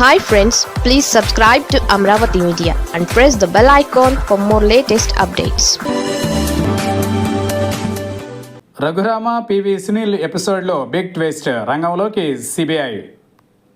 Hi friends, please subscribe to Amravati Media and press the bell icon for more latest updates. Raghurama PV Sunil ఎపిసోడ్లో big twist, రంగంలోకి CBI.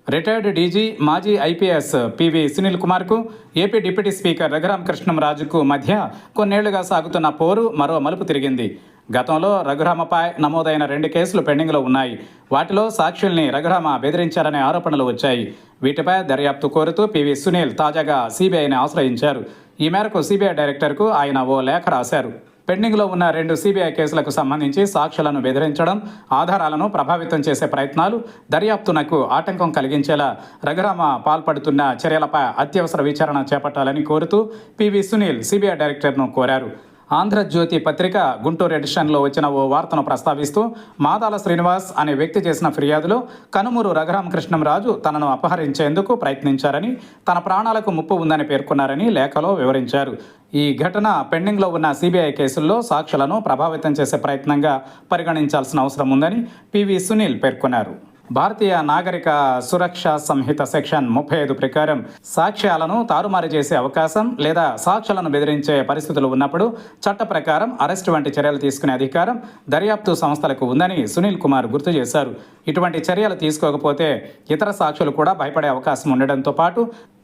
Retired DG మాజీ IPS PV Sunil కుమార్కు AP deputy speaker రఘురామకృష్ణంరాజుకు మధ్య కొన్నేళ్లుగా సాగుతున్న పోరు మరో మలుపు తిరిగింది. గతంలో రఘురామపై నమోదైన 2 కేసులు పెండింగ్లో ఉన్నాయి. వాటిలో సాక్షుల్ని రఘురామ బెదిరించారనే ఆరోపణలు వచ్చాయి. వీటిపై దర్యాప్తు కోరుతూ పివి సునీల్ తాజాగా సిబిఐని ఆశ్రయించారు. ఈ మేరకు సిబిఐ డైరెక్టర్కు ఆయన ఓ లేఖ రాశారు. పెండింగ్లో ఉన్న 2 సిబిఐ కేసులకు సంబంధించి సాక్షులను బెదిరించడం, ఆధారాలను ప్రభావితం చేసే ప్రయత్నాలు, దర్యాప్తునకు ఆటంకం కలిగించేలా రఘురామ పాల్పడుతున్న చర్యలపై అత్యవసర విచారణ చేపట్టాలని కోరుతూ పివి సునీల్ సిబిఐ డైరెక్టర్ను కోరారు. ఆంధ్రజ్యోతి పత్రిక గుంటూరు ఎడిషన్లో వచ్చిన ఓ వార్తను ప్రస్తావిస్తూ, మాదాల శ్రీనివాస్ అనే వ్యక్తి చేసిన ఫిర్యాదులో కనుమూరు రఘురామకృష్ణంరాజు తనను అపహరించేందుకు ప్రయత్నించారని, తన ప్రాణాలకు ముప్పు ఉందని పేర్కొన్నారని లేఖలో వివరించారు. ఈ ఘటన పెండింగ్లో ఉన్న సిబిఐ కేసుల్లో సాక్షులను ప్రభావితం చేసే ప్రయత్నంగా పరిగణించాల్సిన అవసరం ఉందని పివి సునీల్ పేర్కొన్నారు. భారతీయ నాగరిక సురక్ష సంహిత సెక్షన్ 35 ప్రకారం సాక్ష్యాలను తారుమారు చేసే అవకాశం లేదా సాక్షులను బెదిరించే పరిస్థితులు ఉన్నప్పుడు చట్ట ప్రకారం అరెస్టు వంటి చర్యలు తీసుకునే అధికారం దర్యాప్తు సంస్థలకు ఉందని సునీల్ కుమార్ గుర్తు చేశారు. ఇటువంటి చర్యలు తీసుకోకపోతే ఇతర సాక్షులు కూడా భయపడే అవకాశం ఉండడంతో పాటు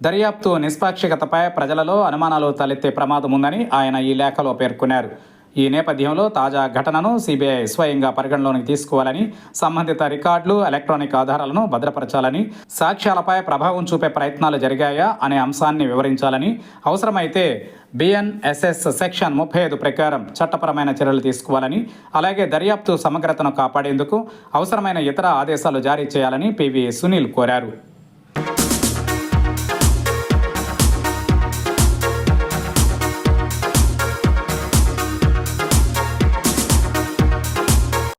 దర్యాప్తు నిష్పాక్షికతపై ప్రజలలో అనుమానాలు తలెత్తే ప్రమాదం ఉందని ఆయన ఈ లేఖలో పేర్కొన్నారు. ఈ నేపథ్యంలో తాజా ఘటనను సిబిఐ స్వయంగా పరిగణలోకి తీసుకోవాలని, సంబంధిత రికార్డులు, ఎలక్ట్రానిక్ ఆధారాలను భద్రపరచాలని, సాక్ష్యాలపై ప్రభావం చూపే ప్రయత్నాలు జరిగాయా అనే అంశాన్ని వివరించాలని, అవసరమైతే బిఎన్ఎస్ఎస్ సెక్షన్ 35 ప్రకారం చట్టపరమైన చర్యలు తీసుకోవాలని, అలాగే దర్యాప్తు సమగ్రతను కాపాడేందుకు అవసరమైన ఇతర ఆదేశాలు జారీ చేయాలని పివి సునీల్ కోరారు.